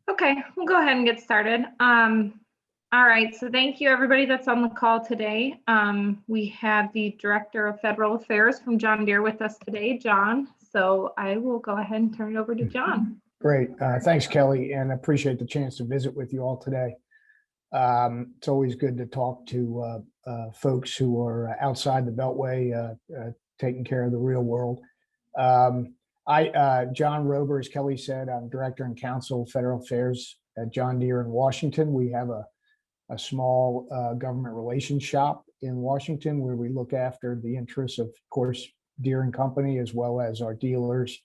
Okay, we'll go ahead and get started. All right, so thank you everybody that's on the call today. We have the Director of Federal Affairs from John Deere with us today, John. So I will go ahead and turn it over to John. Great. Thanks, Kelly, and I appreciate the chance to visit with you all today. It's always good to talk to folks who are outside the Beltway, taking care of the real world. John Rauber, as Kelly said, I'm Director and Counsel of Federal Affairs at John Deere in Washington. We have a small government relations shop in Washington where we look after the interests of course, Deere and Company, as well as our dealers,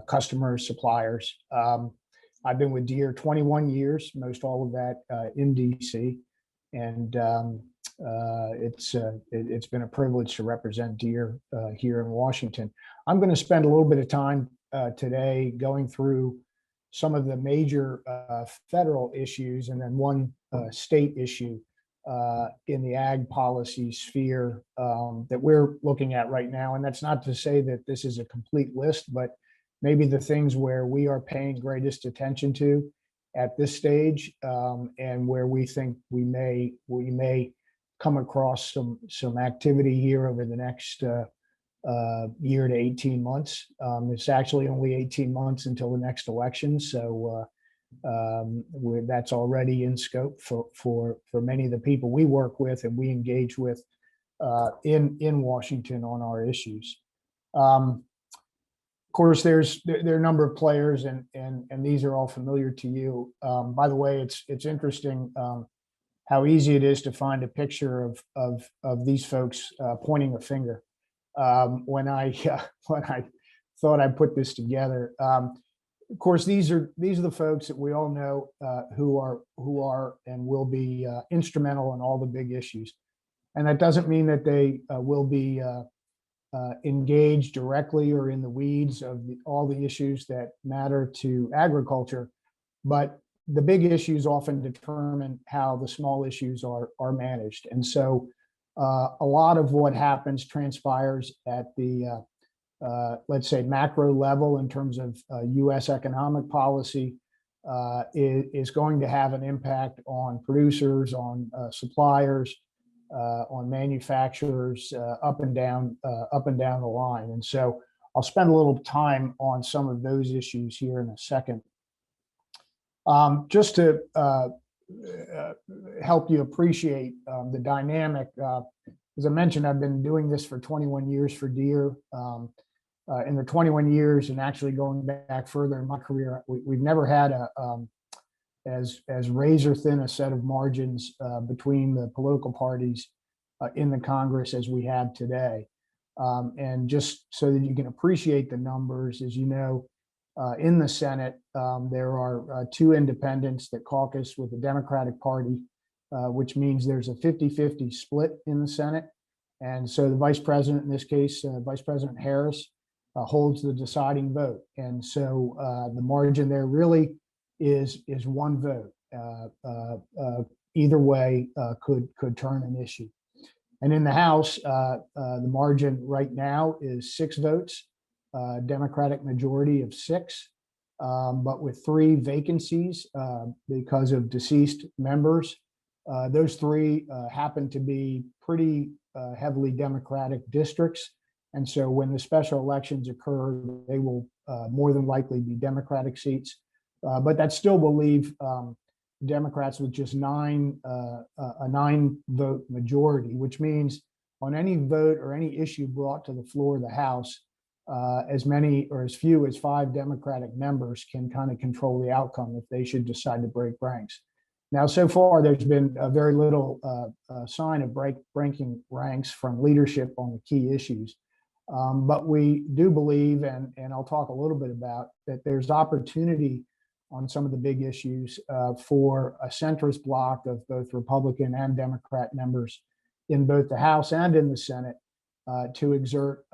customers, suppliers. I've been with Deere 21 years, most all of that in DC, and it's been a privilege to represent Deere here in Washington. I'm going to spend a little bit of time today going through some of the major federal issues and then one state issue in the ag policy sphere that we're looking at right now. And that's not to say that this is a complete list, but maybe the things where we are paying greatest attention to at this stage, and where we think we may come across some activity here over the next year to 18 months. It's actually only 18 months until the next election, so that's already in scope for many of the people we work with and we engage with in Washington on our issues. Of course, there are a number of players, and these are all familiar to you. By the way, it's interesting how easy it is to find a picture of these folks pointing a finger. When I thought I'd put this together, of course, these are the folks that we all know who are and will be instrumental in all the big issues, and that doesn't mean that they will be engaged directly or in the weeds of all the issues that matter to agriculture, but the big issues often determine how the small issues are managed. And so a lot of what happens transpires at the let's say macro level in terms of US economic policy is going to have an impact on producers, on suppliers, on manufacturers, up and down the line. And so I'll spend a little time on some of those issues here in a second. Just to help you appreciate the dynamic, as I mentioned, I've been doing this for 21 years for Deere. In the 21 years, and actually going back further in my career, we've never had as razor thin a set of margins between the political parties in the Congress as we have today. And just so that you can appreciate the numbers, as you know, in the Senate, there are two independents that caucus with the Democratic Party, which means there's a 50-50 split in the Senate. And so the vice president, in this case, Vice President Harris, holds the deciding vote. And so the margin there really is one vote. Either way could turn an issue. And in the House, the margin right now is 6 votes, Democratic majority of 6, but with 3 vacancies because of deceased members. Those 3 happen to be pretty heavily Democratic districts. And so when the special elections occur, they will more than likely be Democratic seats. But that still will leave Democrats with just a 9-vote majority, which means on any vote or any issue brought to the floor of the House, as many or as few as 5 Democratic members can kind of control the outcome if they should decide to break ranks. Now, so far, there's been very little sign of breaking ranks from leadership on the key issues. But we do believe, and I'll talk a little bit about, that there's opportunity on some of the big issues for a centrist bloc of both Republican and Democrat members in both the House and in the Senate to exert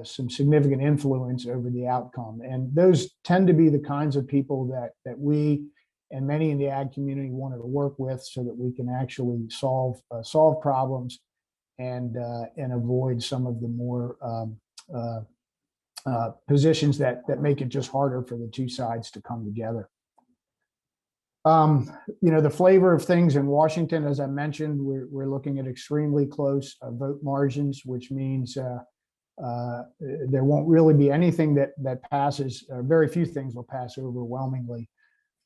some significant influence over the outcome. And those tend to be the kinds of people that we and many in the ag community wanted to work with so that we can actually solve problems and avoid some of the more positions that make it just harder for the two sides to come together. The flavor of things in Washington, as I mentioned, we're looking at extremely close vote margins, which means there won't really be anything that passes. Very few things will pass overwhelmingly.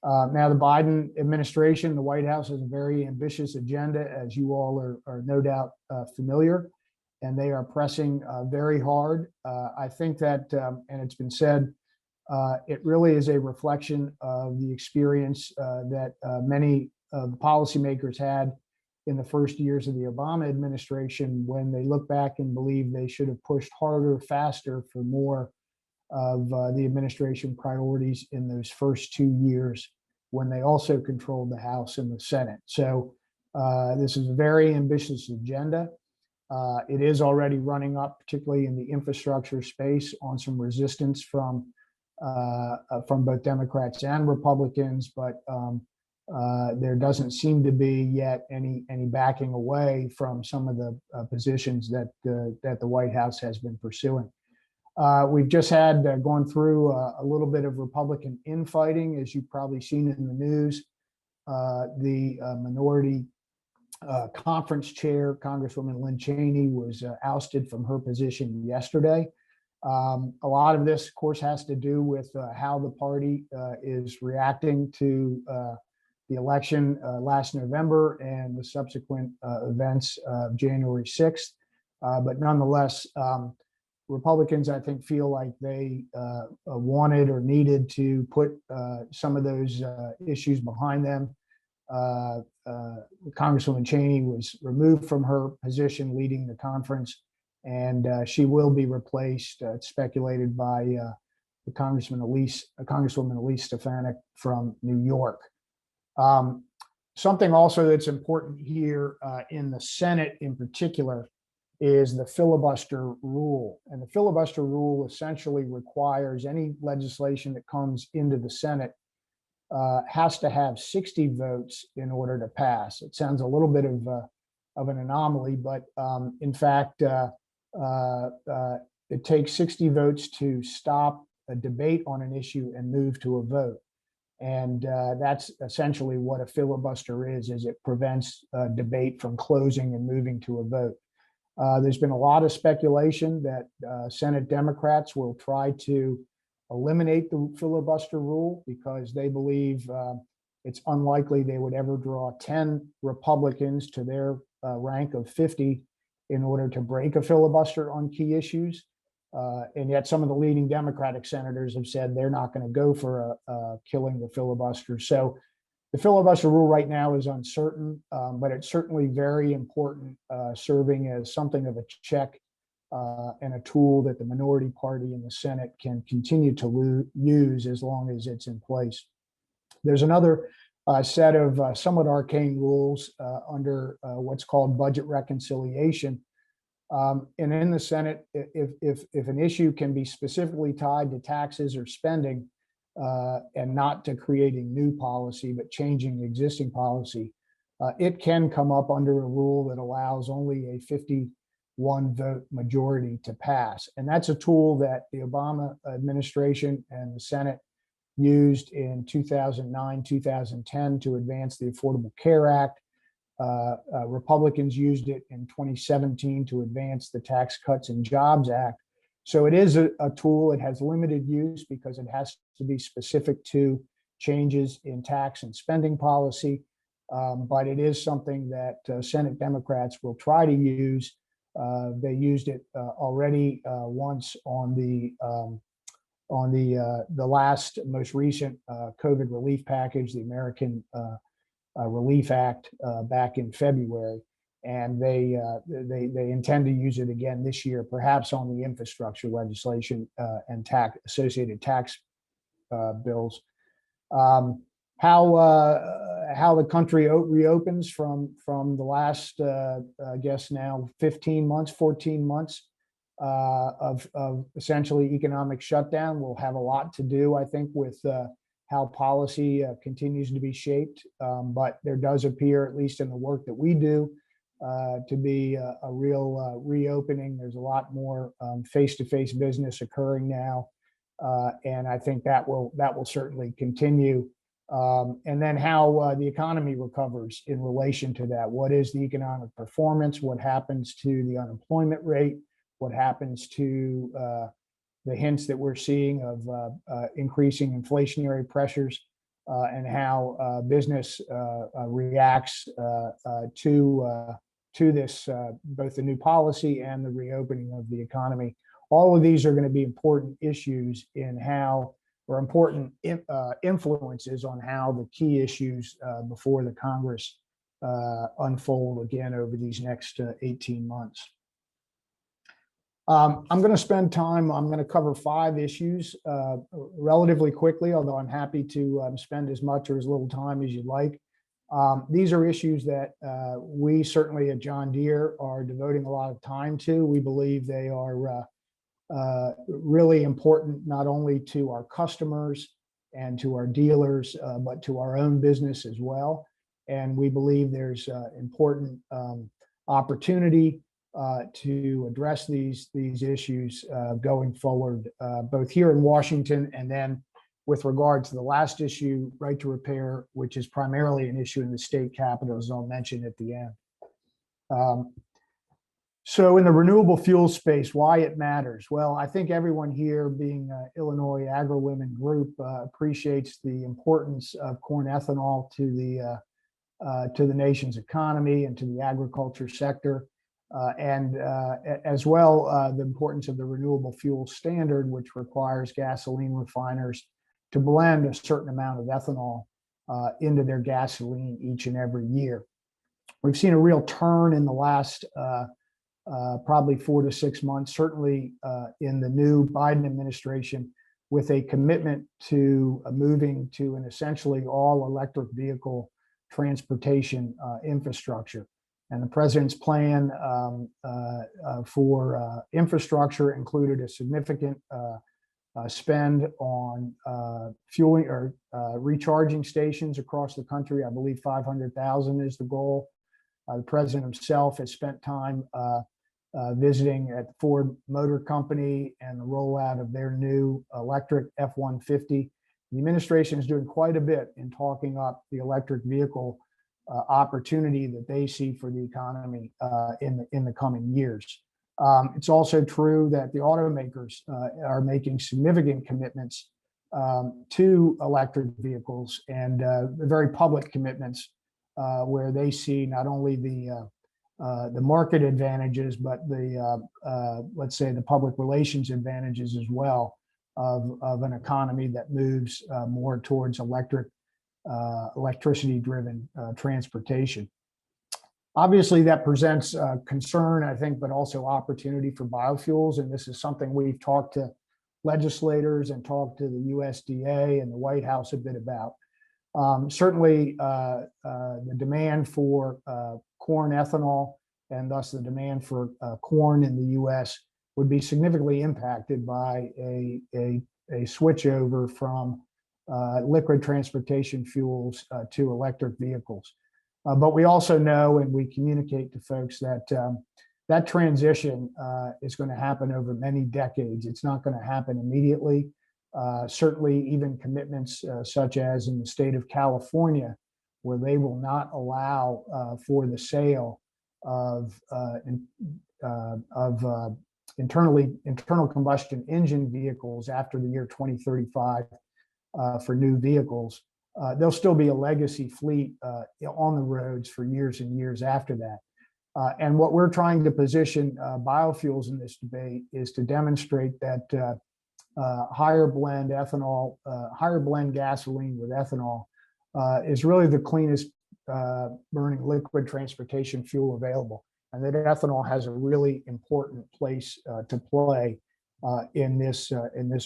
Now, the Biden administration, the White House, has a very ambitious agenda, as you all are no doubt familiar, and they are pressing very hard. I think that, and it's been said, it really is a reflection of the experience that many of the policymakers had in the first years of the Obama administration, when they look back and believe they should have pushed harder, faster for more of the administration priorities in those first 2 years when they also controlled the House and the Senate. So this is a very ambitious agenda. It is already running up, particularly in the infrastructure space, on some resistance from both Democrats and Republicans, but there doesn't seem to be yet any backing away from some of the positions that the White House has been pursuing. We've just had gone through a little bit of Republican infighting, as you've probably seen in the news. The minority conference chair, Congresswoman Lynn Cheney, was ousted from her position yesterday. A lot of this, of course, has to do with how the party is reacting to the election last November and the subsequent events of January 6th. But nonetheless, Republicans, I think, feel like they wanted or needed to put some of those issues behind them. Congresswoman Cheney was removed from her position leading the conference, and she will be replaced, it's speculated, by the Congresswoman Elise Stefanik from New York. Something also that's important here in the Senate in particular is the filibuster rule. And the filibuster rule essentially requires any legislation that comes into the Senate has to have 60 votes in order to pass. It sounds a little bit of an anomaly, but in fact, it takes 60 votes to stop a debate on an issue and move to a vote. And that's essentially what a filibuster is it prevents debate from closing and moving to a vote. There's been a lot of speculation that Senate Democrats will try to eliminate the filibuster rule because they believe it's unlikely they would ever draw 10 Republicans to their rank of 50 in order to break a filibuster on key issues. And yet some of the leading Democratic senators have said they're not going to go for killing the filibuster. So the filibuster rule right now is uncertain, but it's certainly very important, serving as something of a check and a tool that the minority party in the Senate can continue to use as long as it's in place. There's another set of somewhat arcane rules under what's called budget reconciliation. And in the Senate, if an issue can be specifically tied to taxes or spending and not to creating new policy, but changing existing policy, it can come up under a rule that allows only a 51 vote majority to pass. And that's a tool that the Obama administration and the Senate used in 2009, 2010 to advance the Affordable Care Act. Republicans used it in 2017 to advance the Tax Cuts and Jobs Act. So it is a tool. It has limited use because it has to be specific to changes in tax and spending policy. But it is something that Senate Democrats will try to use. They used it already once on the last most recent COVID relief package, the American Relief Act, back in February, and they intend to use it again this year, perhaps on the infrastructure legislation and associated tax bills. How the country reopens from the last, I guess now 14 months of essentially economic shutdown will have a lot to do, I think, with how policy continues to be shaped. But there does appear, at least in the work that we do, to be a real reopening. There's a lot more face-to-face business occurring now. And I think that will certainly continue And then how the economy recovers in relation to that. What is the economic performance? What happens to the unemployment rate? What happens to the hints that we're seeing of increasing inflationary pressures, and how business reacts to this, both the new policy and the reopening of the economy. All of these are going to be important issues in how, or important influences on how the key issues before the Congress unfold again over these next 18 months. I'm going to spend time, I'm going to cover 5 issues relatively quickly, although I'm happy to spend as much or as little time as you'd like. These are issues that we certainly at John Deere are devoting a lot of time to. We believe they are really important not only to our customers and to our dealers, but to our own business as well. And we believe there's important opportunity to address these issues going forward, both here in Washington and then with regard to the last issue, right to repair, which is primarily an issue in the state capitals, I'll mention at the end. So in the renewable fuel space, why it matters? Well, I think everyone here, being Illinois Agri-Women group, appreciates the importance of corn ethanol to the nation's economy and to the agriculture sector. And as well, the importance of the renewable fuel standard, which requires gasoline refiners to blend a certain amount of ethanol into their gasoline each and every year. We've seen a real turn in the last probably 4 to 6 months, certainly in the new Biden administration, with a commitment to moving to an essentially all electric vehicle transportation infrastructure. And the president's plan for infrastructure included a significant spend on fueling or recharging stations across the country. I believe 500,000 is the goal. The president himself has spent time visiting at Ford Motor Company and the rollout of their new electric F-150. The administration is doing quite a bit in talking up the electric vehicle opportunity that they see for the economy in the coming years. It's also true that the automakers are making significant commitments to electric vehicles, and very public commitments where they see not only the market advantages, but the let's say the public relations advantages as well of an economy that moves more towards electricity-driven transportation. Obviously, that presents concern, I think, but also opportunity for biofuels. And this is something we've talked to legislators and talked to the USDA and the White House a bit about. Certainly, the demand for corn ethanol and thus the demand for corn in the U.S. would be significantly impacted by a switchover from liquid transportation fuels to electric vehicles. But we also know, and we communicate to folks, that that transition is going to happen over many decades. It's not going to happen immediately. Certainly, even commitments such as in the state of California, where they will not allow for the sale of internal combustion engine vehicles after the year 2035 for new vehicles. There'll still be a legacy fleet on the roads for years and years after that. And what we're trying to position biofuels in this debate is to demonstrate that higher blend ethanol, higher blend gasoline with ethanol is really the cleanest burning liquid transportation fuel available. And that ethanol has a really important place to play in this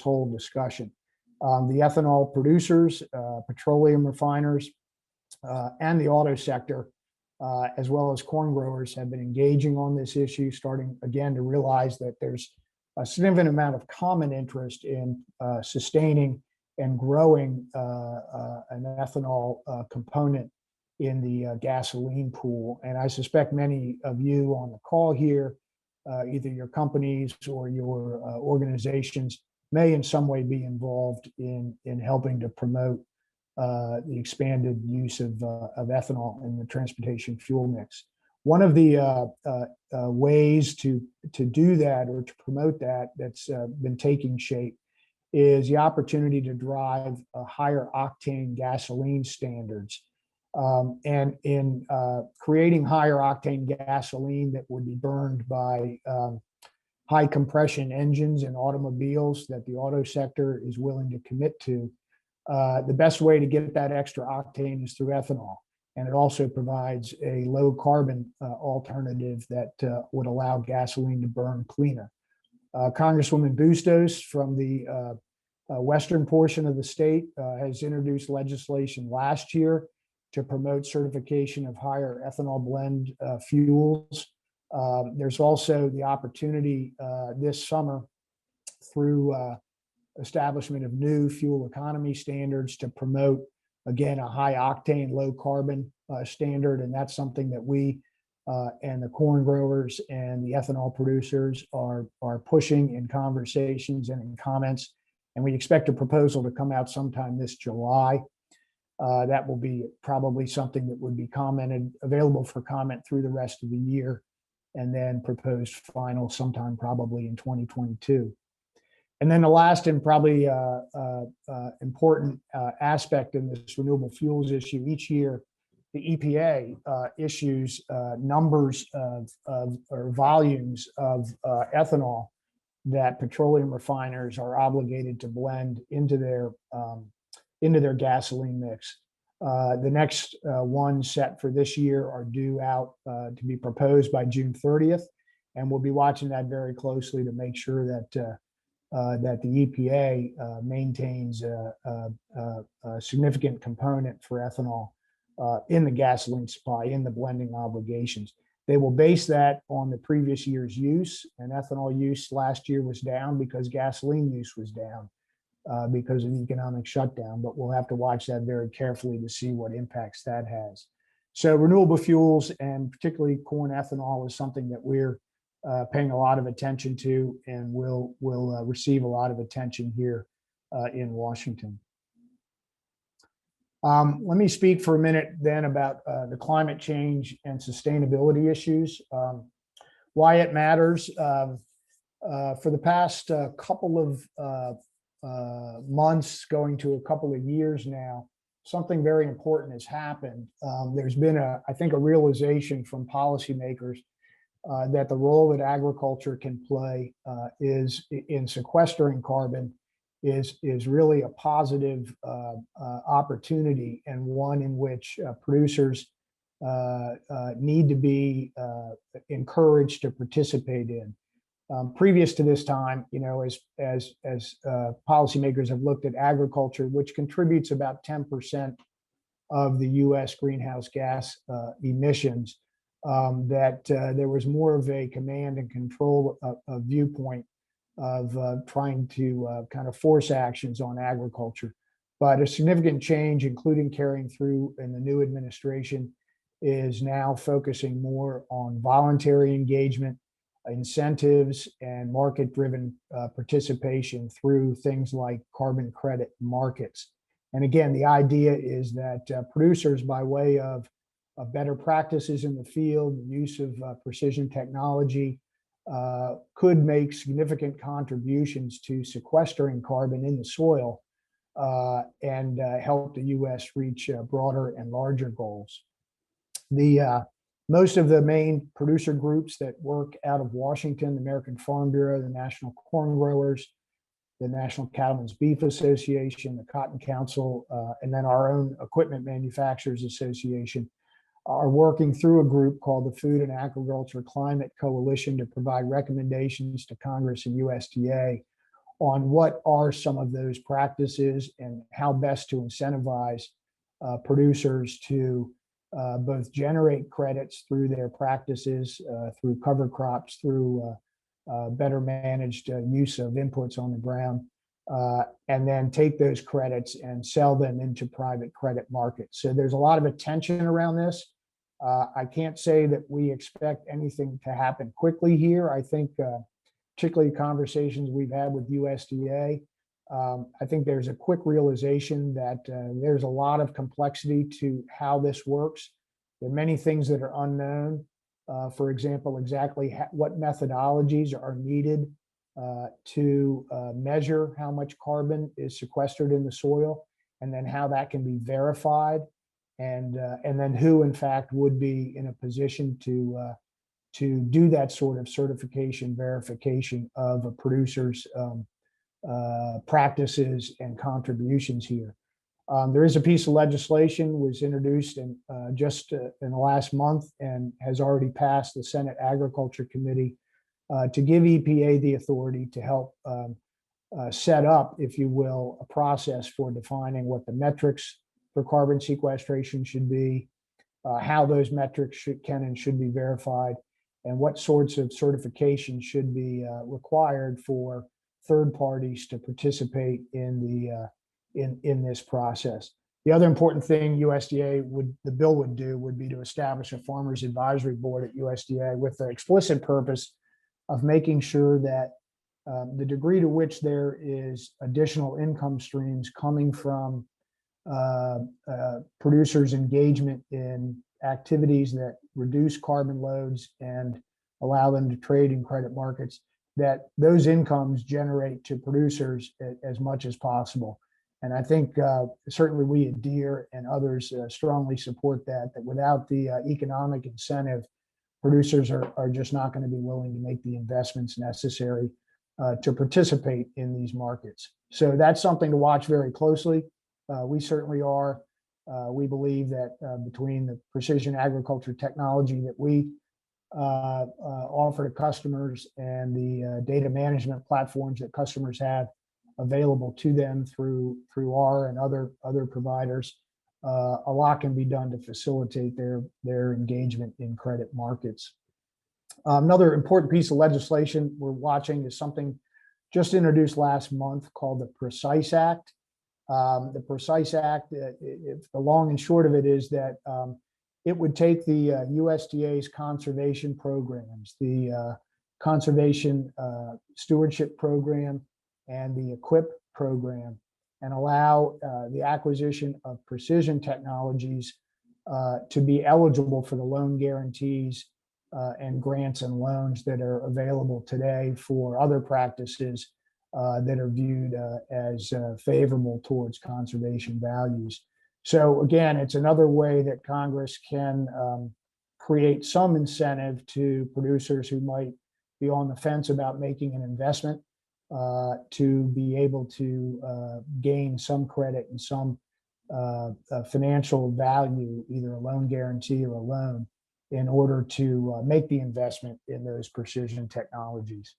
whole discussion. The ethanol producers, petroleum refiners, and the auto sector, as well as corn growers, have been engaging on this issue, starting again to realize that there's a significant amount of common interest in sustaining and growing an ethanol component in the gasoline pool. And I suspect many of you on the call here, either your companies or your organizations, may in some way be involved in helping to promote the expanded use of ethanol in the transportation fuel mix. One of the ways to do that or to promote that that's been taking shape is the opportunity to drive higher octane gasoline standards. And in creating higher octane gasoline that would be burned by high compression engines in automobiles that the auto sector is willing to commit to, the best way to get that extra octane is through ethanol. And it also provides a low carbon alternative that would allow gasoline to burn cleaner. Congresswoman Bustos from the western portion of the state has introduced legislation last year to promote certification of higher ethanol blend fuels. There's also the opportunity this summer through establishment of new fuel economy standards to promote, again, a high octane, low carbon standard. And that's something that we and the corn growers and the ethanol producers are pushing in conversations and in comments. And we expect a proposal to come out sometime this July. That will be probably something that would be available for comment through the rest of the year, and then proposed final sometime probably in 2022. And then the last and probably important aspect in this renewable fuels issue, each year the EPA issues numbers or volumes of ethanol that petroleum refiners are obligated to blend into their gasoline mix. The next ones set for this year are due out to be proposed by June 30th, and we'll be watching that very closely to make sure that the EPA maintains a significant component for ethanol in the gasoline supply, in the blending obligations. They will base that on the previous year's use, and ethanol use last year was down because gasoline use was down because of the economic shutdown, but we'll have to watch that very carefully to see what impacts that has. So renewable fuels, and particularly corn ethanol, is something that we're paying a lot of attention to and will receive a lot of attention here in Washington. Let me speak for a minute then about the climate change and sustainability issues, why it matters. For the past couple of months, going to a couple of years now, something very important has happened. There's been, I think, a realization from policymakers that the role that agriculture can play is in sequestering carbon is really a positive opportunity, and one in which producers need to be encouraged to participate in. Previous to this time, as policymakers have looked at agriculture, which contributes about 10% of the U.S. greenhouse gas emissions, that there was more of a command and control viewpoint of trying to kind of force actions on agriculture. But a significant change, including carrying through in the new administration, is now focusing more on voluntary engagement, incentives, and market-driven participation through things like carbon credit markets. And again, the idea is that producers, by way of better practices in the field, the use of precision technology, could make significant contributions to sequestering carbon in the soil and help the U.S. reach broader and larger goals. Most of the main producer groups that work out of Washington, the American Farm Bureau, the National Corn Growers, the National Cattlemen's Beef Association, the Cotton Council, and then our own Equipment Manufacturers Association, are working through a group called the Food and Agriculture Climate Coalition to provide recommendations to Congress and USDA on what are some of those practices and how best to incentivize producers to both generate credits through their practices, through cover crops, through better managed use of inputs on the ground, and then take those credits and sell them into private credit markets. So there's a lot of attention around this. I can't say that we expect anything to happen quickly here. I think particularly conversations we've had with USDA I think there's a quick realization that there's a lot of complexity to how this works. There are many things that are unknown. For example, exactly what methodologies are needed to measure how much carbon is sequestered in the soil, and then how that can be verified, and then who, in fact, would be in a position to do that sort of certification verification of a producer's practices and contributions here. There is a piece of legislation was introduced in just in the last month and has already passed the Senate Agriculture Committee to give EPA the authority to help set up, if you will, a process for defining what the metrics for carbon sequestration should be, how those metrics can and should be verified, and what sorts of certification should be required for third parties to participate in this process. The other important thing the bill would do would be to establish a farmers advisory board at USDA with the explicit purpose of making sure that the degree to which there is additional income streams coming from producers' engagement in activities that reduce carbon loads and allow them to trade in credit markets, that those incomes generate to producers as much as possible. And I think certainly we at Deere and others strongly support that without the economic incentive, producers are just not going to be willing to make the investments necessary to participate in these markets. So that's something to watch very closely. We certainly are. We believe that between the precision agriculture technology that we offer to customers and the data management platforms that customers have available to them through our and other providers, a lot can be done to facilitate their engagement in credit markets. Another important piece of legislation we're watching is something just introduced last month called the Precise Act. The Precise Act, the long and short of it is that it would take the USDA's conservation programs, the Conservation Stewardship Program and the EQIP program, and allow the acquisition of precision technologies to be eligible for the loan guarantees and grants and loans that are available today for other practices that are viewed as favorable towards conservation values. So again, it's another way that Congress can create some incentive to producers who might be on the fence about making an investment to be able to gain some credit and some financial value, either a loan guarantee or a loan, in order to make the investment in those precision technologies.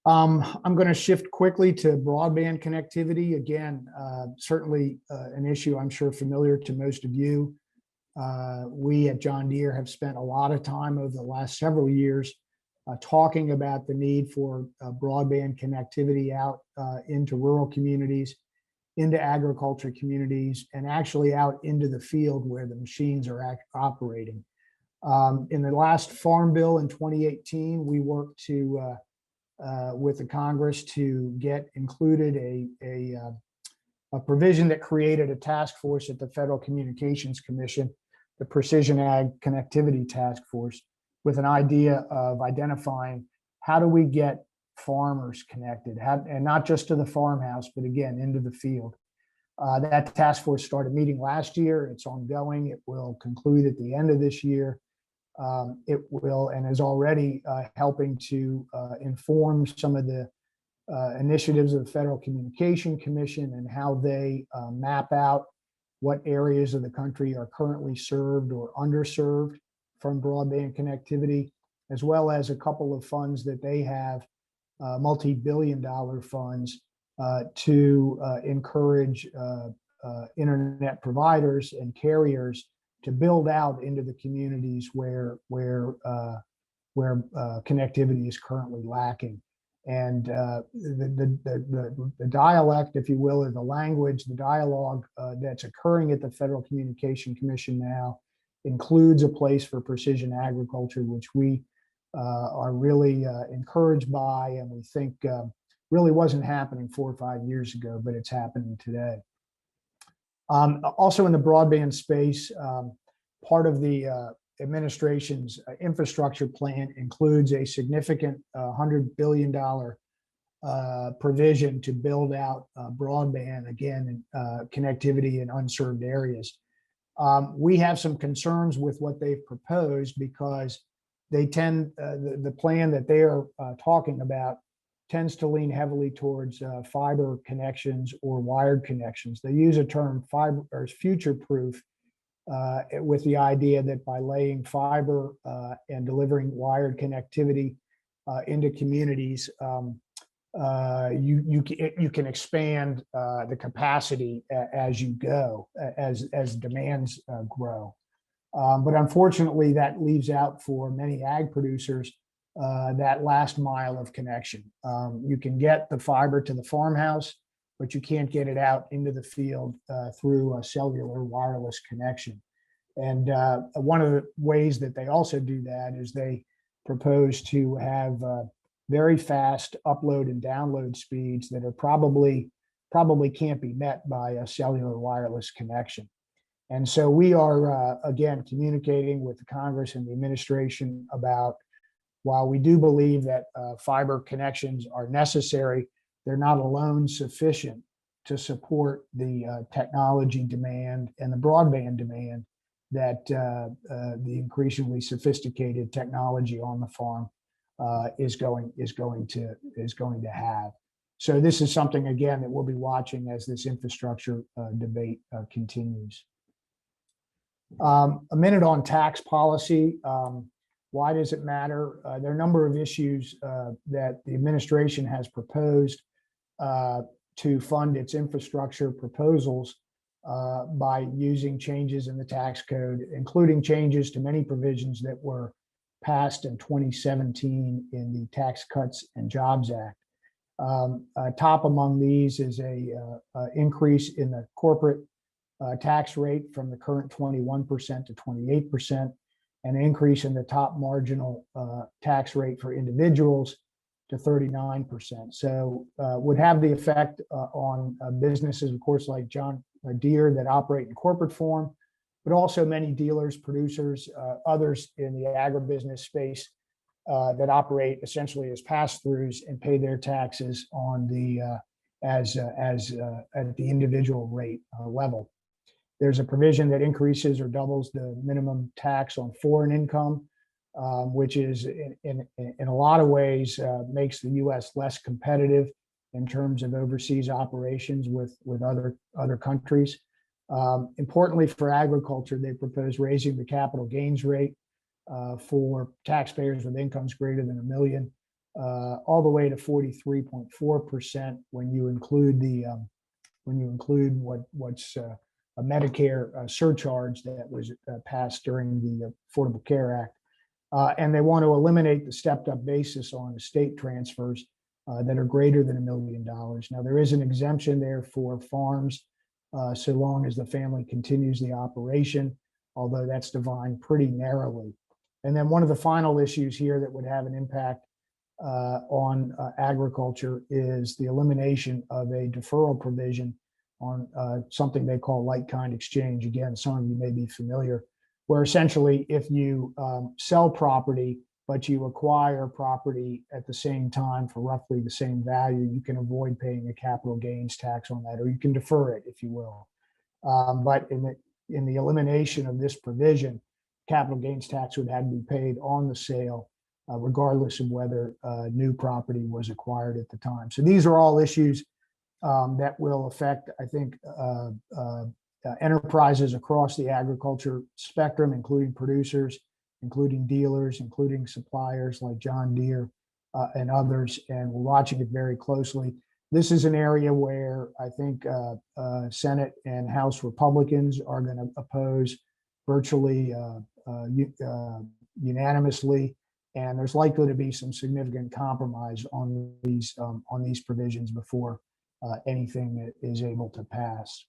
I'm going to shift quickly to broadband connectivity. Again, certainly an issue I'm sure familiar to most of you. We at John Deere have spent a lot of time over the last several years talking about the need for broadband connectivity out into rural communities, into agriculture communities, and actually out into the field where the machines are operating. In the last Farm Bill in 2018, we worked with the Congress to get included a provision that created a task force at the Federal Communications Commission, the Precision Ag Connectivity Task Force, with an idea of identifying how do we get farmers connected, and not just to the farmhouse, but again, into the field. That task force started meeting last year. It's ongoing. It will conclude at the end of this year. It will and is already helping to inform some of the initiatives of the Federal Communication Commission and how they map out what areas of the country are currently served or underserved from broadband connectivity, as well as a couple of funds that they have, multi-billion-dollar funds to encourage internet providers and carriers to build out into the communities where connectivity is currently lacking. And the dialect, if you will, or the language, the dialogue that's occurring at the Federal Communication Commission now includes a place for precision agriculture, which we are really encouraged by, and we think really wasn't happening 4 or 5 years ago, but it's happening today. Also in the broadband space, part of the administration's infrastructure plan includes a significant $100 billion provision to build out broadband, again, connectivity in unserved areas. We have some concerns with what they've proposed because they tend, the plan that they are talking about tends to lean heavily towards fiber connections or wired connections. They use a term fiber or future-proof with the idea that by laying fiber and delivering wired connectivity into communities, you can expand the capacity as you go, as demands grow. But unfortunately, that leaves out for many ag producers that last mile of connection. You can get the fiber to the farmhouse, but you can't get it out into the field through a cellular wireless connection. And one of the ways that they also do that is they propose to have very fast upload and download speeds that are probably can't be met by a cellular wireless connection. And so we are, again, communicating with the Congress and the administration about, while we do believe that fiber connections are necessary, they're not alone sufficient to support the technology demand and the broadband demand that the increasingly sophisticated technology on the farm is going to have. So this is something, again, that we'll be watching as this infrastructure debate continues. A minute on tax policy. Why does it matter? There are a number of issues that the administration has proposed to fund its infrastructure proposals by using changes in the tax code, including changes to many provisions that were passed in 2017 in the Tax Cuts and Jobs Act. Top among these is a increase in the corporate tax rate from the current 21% to 28%, an increase in the top marginal tax rate for individuals to 39%. So would have the effect on businesses, of course, like Deere that operate in corporate form, but also many dealers, producers, others in the agribusiness space that operate essentially as pass-throughs and pay their taxes on the at the individual rate level. There's a provision that increases or doubles the minimum tax on foreign income, which is in a lot of ways makes the U.S. less competitive in terms of overseas operations with other countries. Importantly for agriculture, they propose raising the capital gains rate for taxpayers with incomes greater than $1 million, all the way to 43.4% when you include what's a Medicare surcharge that was passed during the Affordable Care Act. And they want to eliminate the stepped up basis on estate transfers that are greater than $1 million. Now, there is an exemption there for farms so long as the family continues the operation, although that's defined pretty narrowly. And then one of the final issues here that would have an impact on agriculture is the elimination of a deferral provision on something they call like-kind exchange. Again, some of you may be familiar, where essentially if you sell property, but you acquire property at the same time for roughly the same value, you can avoid paying a capital gains tax on that, or you can defer it, if you will. But in the elimination of this provision, capital gains tax would have to be paid on the sale, regardless of whether new property was acquired at the time. So these are all issues that will affect, I think, enterprises across the agriculture spectrum, including producers, including dealers, including suppliers like John Deere and others, and we're watching it very closely. This is an area where I think Senate and House Republicans are going to oppose virtually unanimously, and there's likely to be some significant compromise on these provisions before anything is able to pass.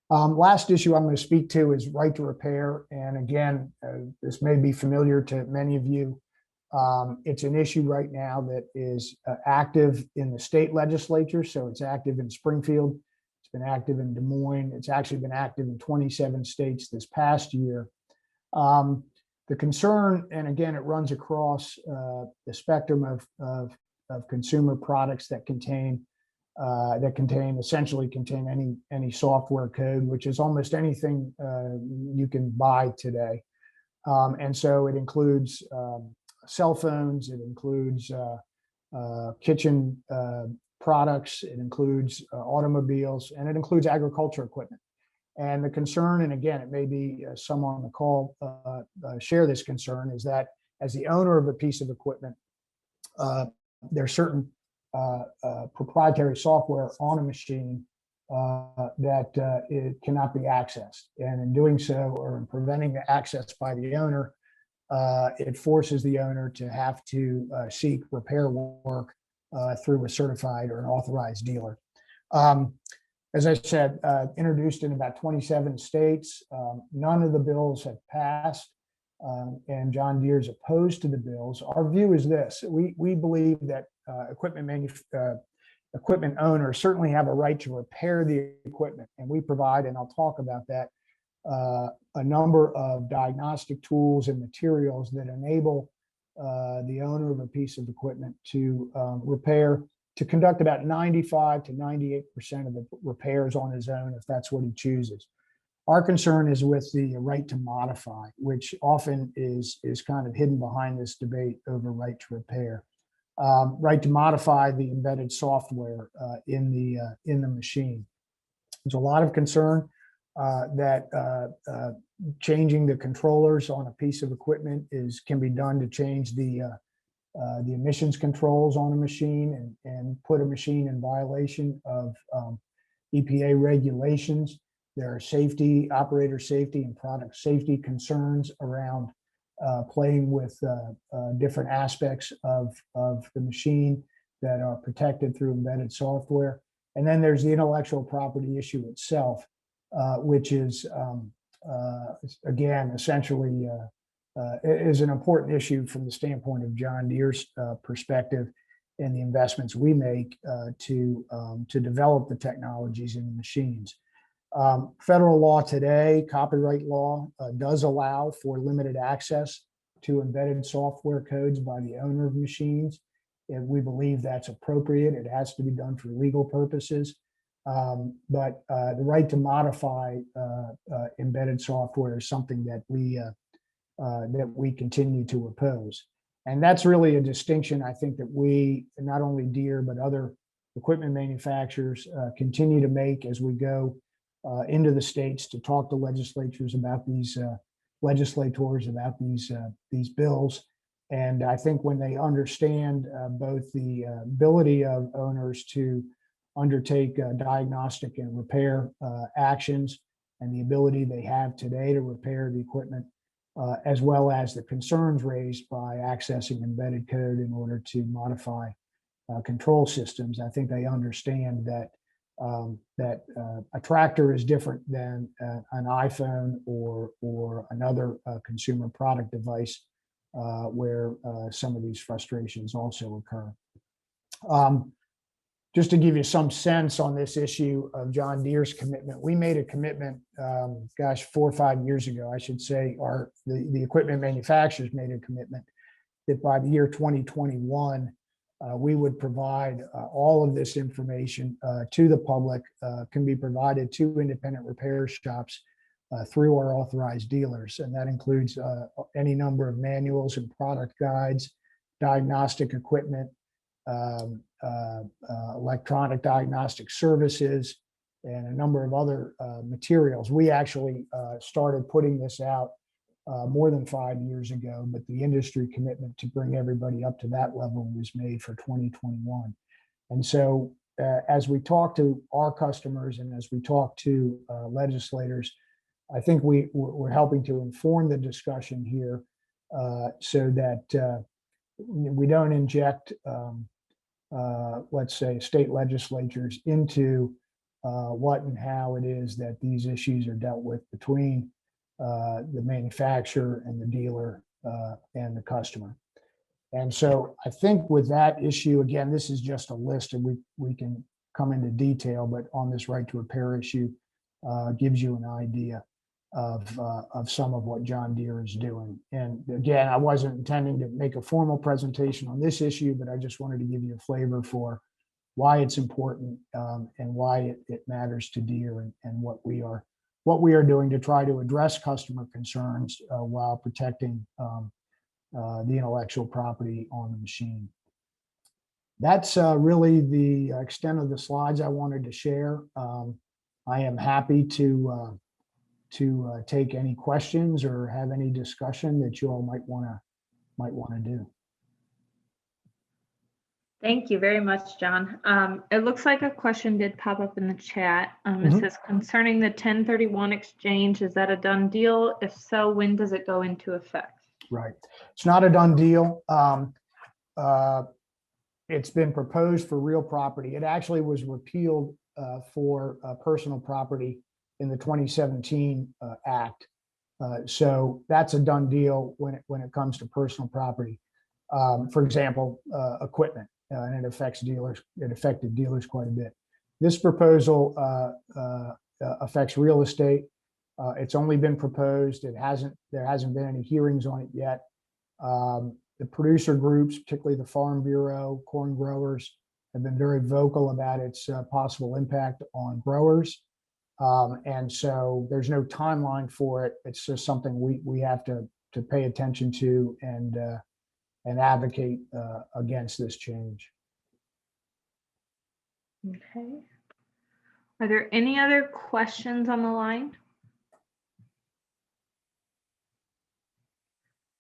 Last issue I'm going to speak to is right to repair. And again, this may be familiar to many of you. It's an issue right now that is active in the state legislature. So it's active in Springfield. It's been active in Des Moines. It's actually been active in 27 states this past year. The concern, and again, it runs across the spectrum of consumer products that essentially contain any software code, which is almost anything you can buy today. And so it includes cell phones, it includes kitchen products, it includes automobiles, and it includes agriculture equipment. And the concern, and again, it may be some on the call share this concern, is that as the owner of a piece of equipment, there are certain proprietary software on a machine that it cannot be accessed. And in doing so, or in preventing the access by the owner, it forces the owner to have to seek repair work through a certified or an authorized dealer. As I said, introduced in about 27 states. None of the bills have passed, and John Deere is opposed to the bills. Our view is this: we believe that equipment owners certainly have a right to repair the equipment, and we provide, and I'll talk about that, a number of diagnostic tools and materials that enable the owner of a piece of equipment to to conduct about 95 to 98% of the repairs on his own, if that's what he chooses. Our concern is with the right to modify, which often is kind of hidden behind this debate over right to repair. Right to modify the embedded software in the machine. There's a lot of concern that changing the controllers on a piece of equipment can be done to change the emissions controls on a machine and put a machine in violation of EPA regulations. There are operator safety and product safety concerns around playing with different aspects of the machine that are protected through embedded software. And then there's the intellectual property issue itself, which is, again, essentially is an important issue from the standpoint of John Deere's perspective and the investments we make to develop the technologies in the machines. Federal law today, copyright law, does allow for limited access to embedded software codes by the owner of machines. And we believe that's appropriate. It has to be done for legal purposes. But the right to modify embedded software is something that we continue to oppose. And that's really a distinction, I think, that we, not only Deere, but other equipment manufacturers continue to make as we go into the states to talk to legislators about these bills. And I think when they understand both the ability of owners to undertake diagnostic and repair actions and the ability they have today to repair the equipment, as well as the concerns raised by accessing embedded code in order to modify control systems, I think they understand that a tractor is different than an iPhone or another consumer product device where some of these frustrations also occur. Just to give you some sense on this issue of John Deere's commitment, we made a commitment, 4 or 5 years ago, I should say, the equipment manufacturers made a commitment that by the year 2021, we would provide all of this information to the public, can be provided to independent repair shops through our authorized dealers. And that includes any number of manuals and product guides, diagnostic equipment, electronic diagnostic services, and a number of other materials. We actually started putting this out more than 5 years ago, but the industry commitment to bring everybody up to that level was made for 2021. And so as we talk to our customers and as we talk to legislators, I think we're helping to inform the discussion here so that we don't inject, let's say, state legislatures into what and how it is that these issues are dealt with between the manufacturer and the dealer and the customer. And so I think with that issue, again, this is just a list and we can come into detail, but on this right to repair issue gives you an idea of some of what John Deere is doing. And again, I wasn't intending to make a formal presentation on this issue, but I just wanted to give you a flavor for why it's important and why it matters to Deere and what we are doing to try to address customer concerns while protecting the intellectual property on the machine. That's really the extent of the slides I wanted to share. I am happy to take any questions or have any discussion that you all might want to do. Thank you very much, John. It looks like a question did pop up in the chat. It says, concerning the 1031 exchange, is that a done deal? If so, when does it go into effect? Right. It's not a done deal. It's been proposed for real property. It actually was repealed for personal property in the 2017 Act. So that's a done deal when it comes to personal property. For example, equipment, and it affected dealers quite a bit. This proposal affects real estate. It's only been proposed. There hasn't been any hearings on it yet. The producer groups, particularly the Farm Bureau, corn growers, have been very vocal about its possible impact on growers. And so there's no timeline for it. It's just something we have to pay attention to and advocate against this change. Okay. Are there any other questions on the line?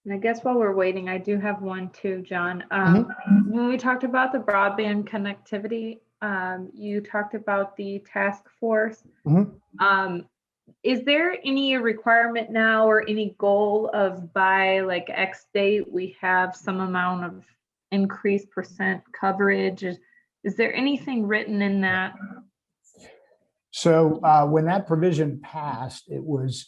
And I guess while we're waiting, I do have one too, John. When we talked about the broadband connectivity, you talked about the task force. Is there any requirement now or any goal of by like X date we have some amount of increased percent coverage? Is there anything written in that? So when that provision passed, it was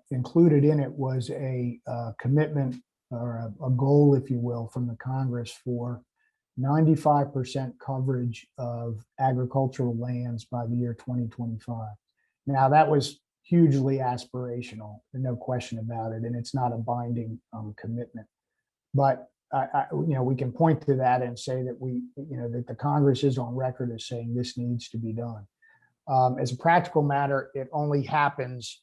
included in it was a commitment or a goal, if you will, from the Congress for 95% coverage of agricultural lands by the year 2025. Now that was hugely aspirational, no question about it, and it's not a binding commitment. But we can point to that and say that that the Congress is on record as saying this needs to be done. As a practical matter, it only happens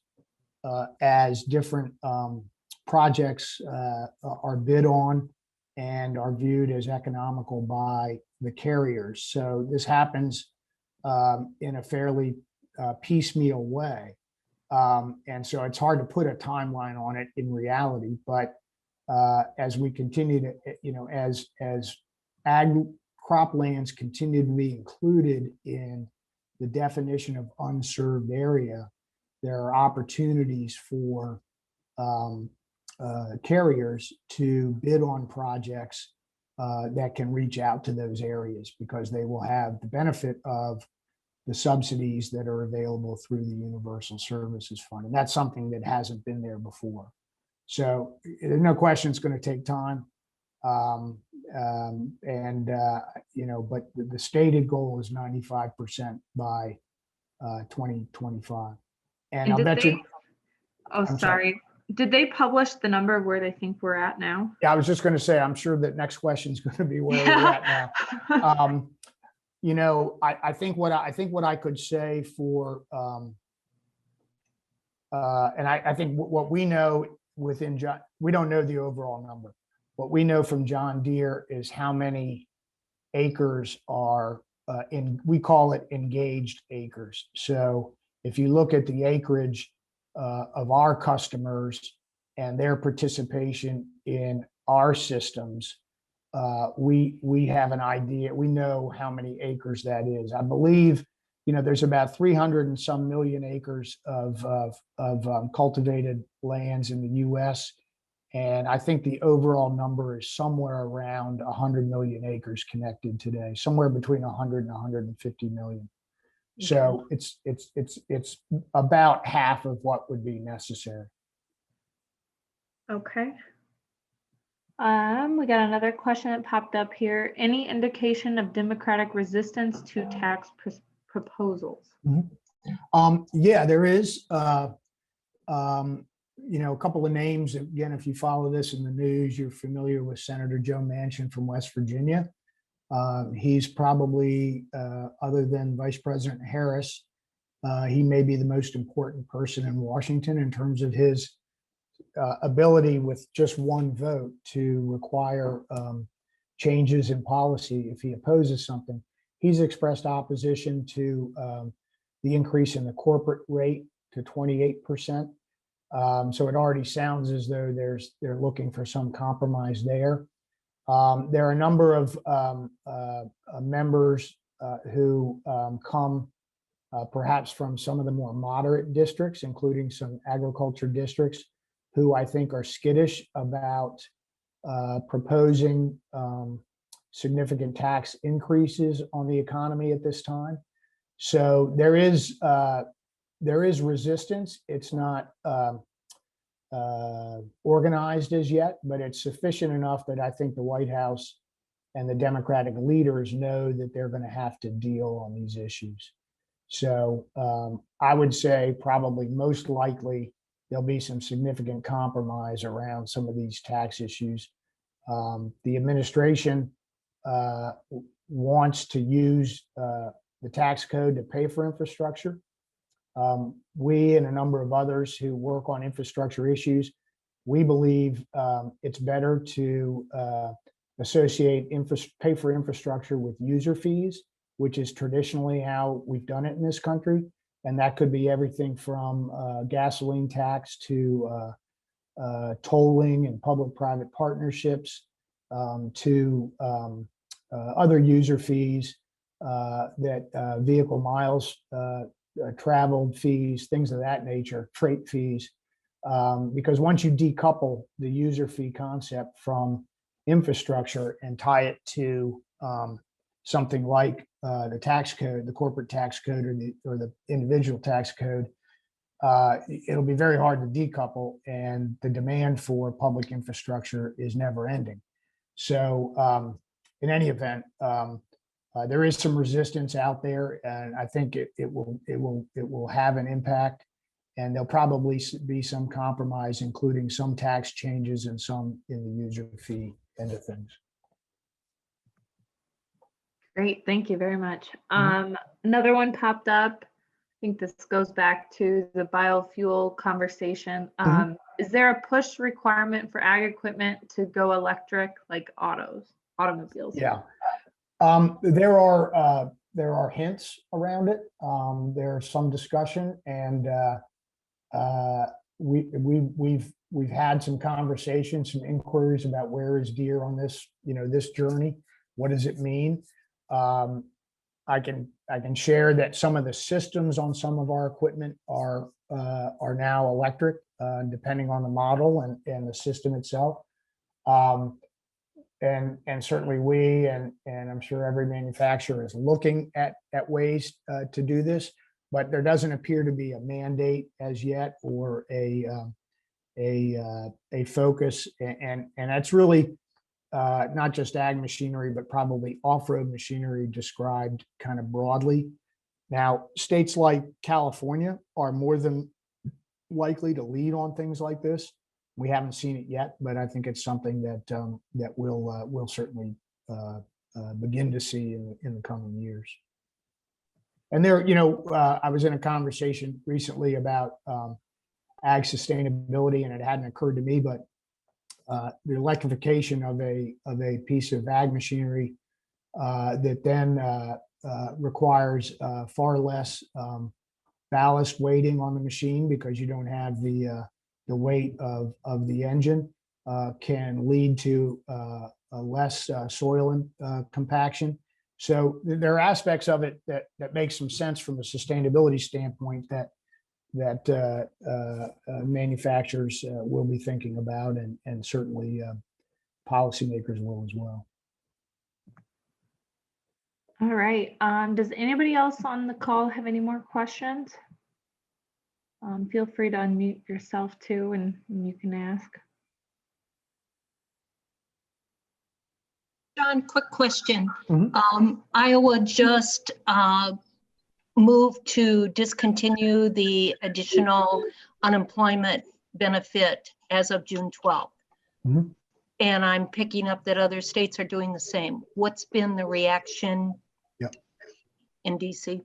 as different projects are bid on and are viewed as economical by the carriers. So this happens in a fairly piecemeal way. And so it's hard to put a timeline on it in reality, but as we continue to, as croplands continue to be included in the definition of unserved area, there are opportunities for carriers to bid on projects that can reach out to those areas because they will have the benefit of the subsidies that are available through the Universal Services Fund. And that's something that hasn't been there before. So there's no question it's going to take time. But the stated goal is 95% by 2025. And I'll bet you. Oh, sorry. Did they publish the number of where they think we're at now? Yeah, I was just going to say, I'm sure that next question is going to be where we're at now. I think what I could say for, and I think what we know within John, we don't know the overall number. What we know from John Deere is how many acres are we call it engaged acres. So if you look at the acreage of our customers and their participation in our systems, we have an idea. We know how many acres that is. I believe, there's about 300 and some million acres of cultivated lands in the U.S. And I think the overall number is somewhere around 100 million acres connected today, somewhere between 100 and 150 million. Okay. So it's about half of what would be necessary. Okay. We got another question that popped up here. Any indication of Democratic resistance to tax proposals? Yeah, there is. A couple of names. Again, if you follow this in the news, you're familiar with Senator Joe Manchin from West Virginia. He's probably, other than Vice President Harris, he may be the most important person in Washington in terms of his ability with just one vote to require changes in policy if he opposes something. He's expressed opposition to the increase in the corporate rate to 28%. So it already sounds as though they're looking for some compromise there. There are a number of members who come perhaps from some of the more moderate districts, including some agriculture districts, who I think are skittish about proposing significant tax increases on the economy at this time. So there is resistance. It's not organized as yet, but it's sufficient enough that I think the White House and the Democratic leaders know that they're going to have to deal on these issues. So I would say probably most likely there'll be some significant compromise around some of these tax issues. The administration wants to use the tax code to pay for infrastructure. We and a number of others who work on infrastructure issues, we believe it's better to associate pay for infrastructure with user fees, which is traditionally how we've done it in this country. And that could be everything from gasoline tax to tolling and public-private partnerships to other user fees that vehicle miles traveled fees, things of that nature, freight fees. Because once you decouple the user fee concept from infrastructure and tie it to something like the tax code, the corporate tax code, or the individual tax code, it'll be very hard to decouple, and the demand for public infrastructure is never ending. So in any event, there is some resistance out there, and I think it will have an impact, and there'll probably be some compromise, including some tax changes and some in the user fee end of things. Great, thank you very much. Another one popped up. I think this goes back to the biofuel conversation. Is there a push requirement for ag equipment to go electric, like automobiles? Yeah, there are hints around it. There's some discussion, and we've had some conversations, some inquiries about where is Deere on this, this journey. What does it mean? I can share that some of the systems on some of our equipment are now electric, depending on the model and the system itself. And certainly we and I'm sure every manufacturer is looking at ways to do this, but there doesn't appear to be a mandate as yet or a focus, and that's really not just ag machinery, but probably off-road machinery described kind of broadly. Now, states like California are more than likely to lead on things like this. We haven't seen it yet, but I think it's something that we'll certainly begin to see in the coming years. And there, I was in a conversation recently about ag sustainability, and it hadn't occurred to me, but the electrification of a piece of ag machinery that then requires far less ballast weighting on the machine, because you don't have the weight of the engine, can lead to less soil compaction. So there are aspects of it that make some sense from a sustainability standpoint that manufacturers will be thinking about, and certainly policymakers will as well. All right. Does anybody else on the call have any more questions? Feel free to unmute yourself too, and you can ask. John, quick question. Mhm. Iowa just moved to discontinue the additional unemployment benefit as of June 12th. Mhm. And I'm picking up that other states are doing the same. What's been the reaction Yep. in DC?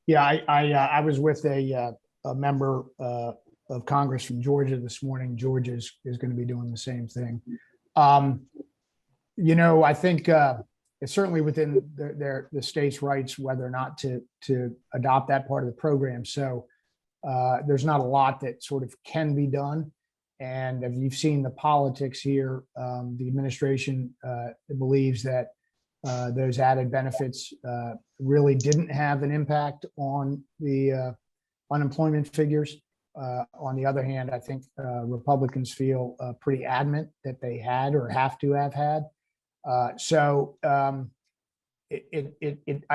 Yeah, I was with a member of Congress from Georgia this morning. Georgia is going to be doing the same thing. I think it's certainly within the state's rights whether or not to adopt that part of the program. So there's not a lot that sort of can be done. And if you've seen the politics here, the administration believes that those added benefits really didn't have an impact on the unemployment figures. On the other hand, I think Republicans feel pretty adamant that they had or have to have had. I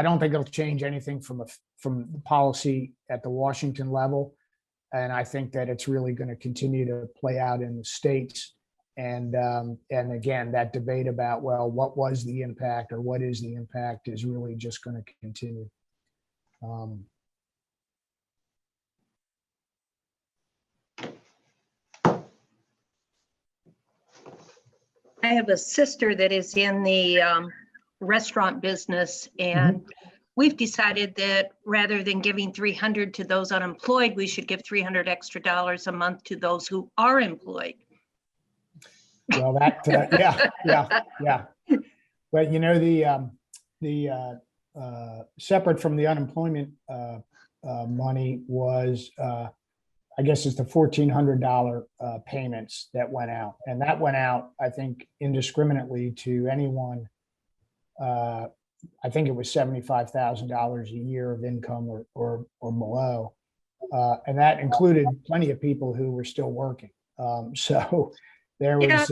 don't think it'll change anything from the policy at the Washington level. And I think that it's really going to continue to play out in the states. And again, that debate about, well, what was the impact or what is the impact is really just going to continue. I have a sister that is in the restaurant business, and we've decided that rather than giving 300 to those unemployed, we should give $300 extra a month to those who are employed. Well, that yeah. But the separate from the unemployment money was I guess it's the $1,400 payments that went out, and that went out, I think, indiscriminately to anyone. I think it was $75,000 a year of income or below, and that included plenty of people who were still working. So there was.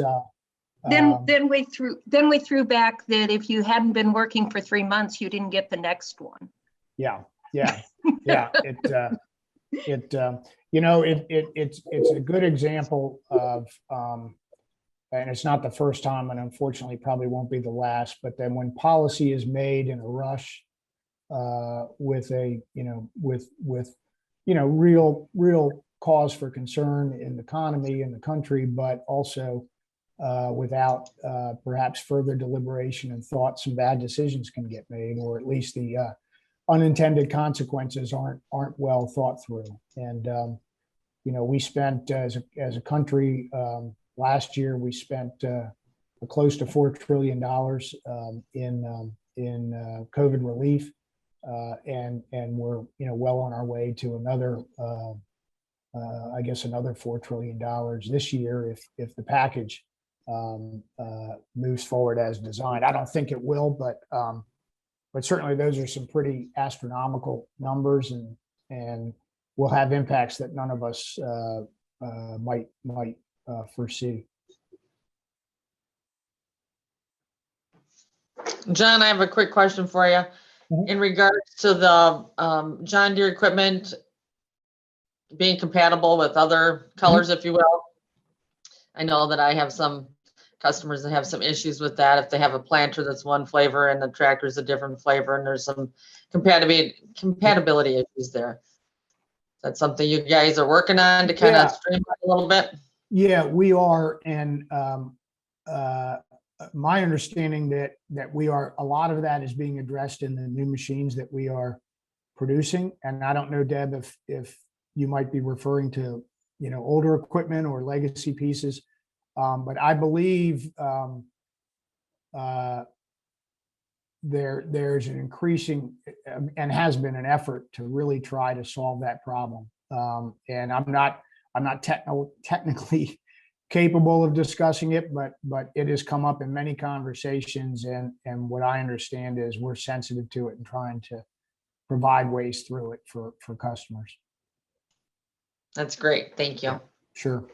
Then we threw back that if you hadn't been working for 3 months, you didn't get the next one. Yeah. It's a good example of, and it's not the first time, and unfortunately probably won't be the last, but then when policy is made in a rush, with real cause for concern in the economy and the country, but also without perhaps further deliberation and thought, some bad decisions can get made, or at least the unintended consequences aren't well thought through. And we spent as a country last year, we spent close to $4 trillion in COVID relief, and we're well on our way to another I guess another $4 trillion this year if the package moves forward as designed. I don't think it will, but certainly those are some pretty astronomical numbers, and will have impacts that none of us might foresee. John, I have a quick question for you. In regards to the John Deere equipment being compatible with other colors, if you will. I know that I have some customers that have some issues with that. If they have a planter that's one flavor and the tractor is a different flavor, and there's some compatibility issues there. That's something you guys are working on to kind of streamline a little bit? Yeah, we are. And my understanding that a lot of that is being addressed in the new machines that we are producing. And I don't know, Deb, if you might be referring to, older equipment or legacy pieces. But I believe there's an increasing and has been an effort to really try to solve that problem. And I'm not technically capable of discussing it, but it has come up in many conversations, and what I understand is we're sensitive to it and trying to provide ways through it for customers. That's great. Thank you. Sure.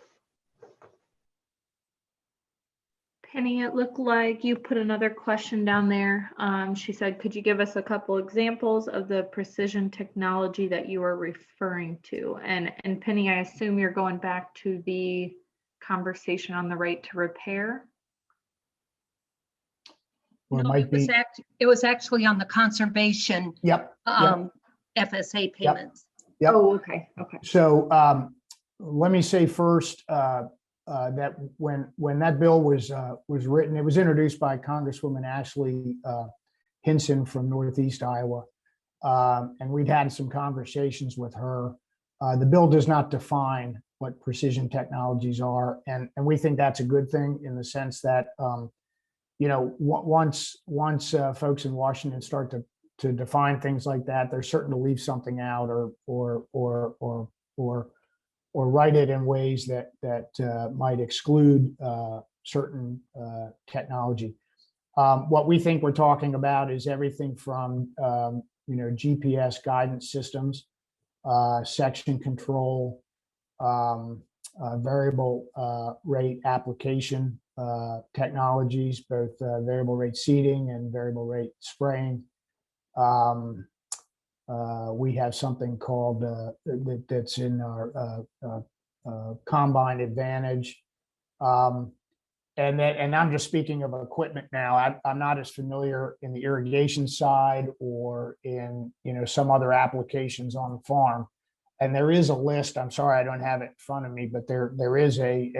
Penny, it looked like you put another question down there. She said, could you give us a couple examples of the precision technology that you were referring to? And Penny, I assume you're going back to the conversation on the right to repair? or it No, might be, it was actually on the conservation yep. FSA payments. Yep. Oh, okay, okay. So let me say first that when that bill was written, it was introduced by Congresswoman Ashley Hinson from Northeast Iowa, and we'd had some conversations with her. The bill does not define what precision technologies are, and we think that's a good thing in the sense that once folks in Washington start to define things like that, they're certain to leave something out or write it in ways that might exclude certain technology. What we think we're talking about is everything from GPS guidance systems, section control, variable rate application technologies, both variable rate seeding and variable rate spraying. We have something called that's in our Combine Advantage. And I'm just speaking of equipment now. I'm not as familiar in the irrigation side or in some other applications on the farm. And there is a list. I'm sorry I don't have it in front of me, but there is a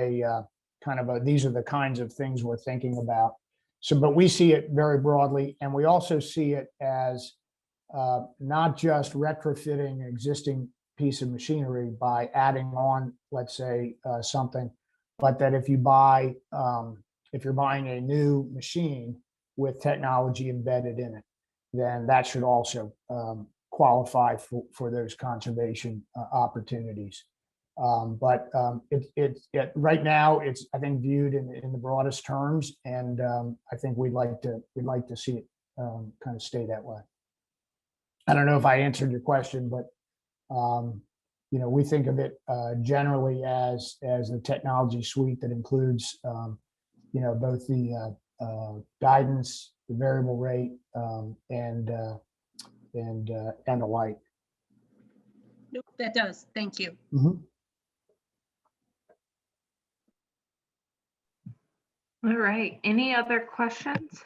kind of these are the kinds of things we're thinking about. So, but we see it very broadly, and we also see it as not just retrofitting an existing piece of machinery by adding on, let's say, something, but that if you're buying a new machine with technology embedded in it, then that should also qualify for those conservation opportunities. But right now it's, I think, viewed in the broadest terms, and I think we'd like to see it kind of stay that way. I don't know if I answered your question, but we think of it generally as the technology suite that includes both the guidance, the variable rate, and the like. Nope, that does. Thank you. Mhm. All right, any other questions?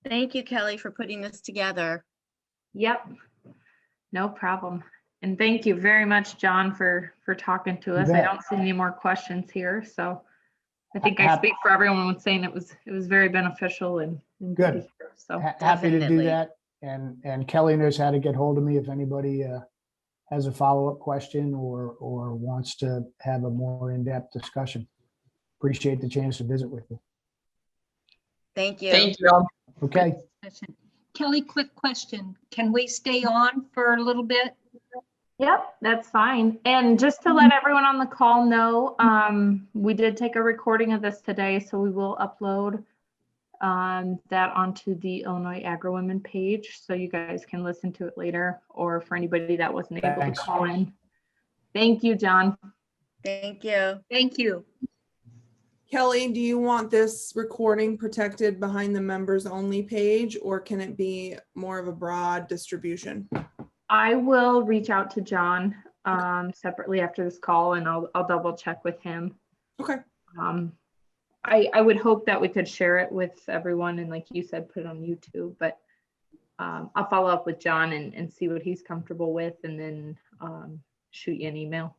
Thank you, Kelly, for putting this together. Yep, no problem. And thank you very much, John, for talking to us. I bet. don't see any more questions here, so I think I Hap- speak for everyone when saying it was very beneficial and good to Good. hear. So Happy to do Definitely. that. And Kelly knows how to get hold of me if anybody has a follow-up question or wants to have a more in-depth discussion. Appreciate the chance to visit with you. Thank you. Thank you. Okay. Kelly, quick question. Can we stay on for a little bit? yep, that's fine. And just to let everyone on the call know, we did take a recording of this today, so we will upload that onto the Illinois Agri-Women page, so you guys can listen to it later, or for anybody that wasn't able Thanks. to call in. Thank you, John. Thank you. Thank you. Kelly, do you want this recording protected behind the members only page, or can it be more of a broad distribution? I will reach out to John separately after this call, and I'll double check with him. Okay. I would hope that we could share it with everyone and, like you said, put it on YouTube, but I'll follow up with John and see what he's comfortable with, and then shoot you an email.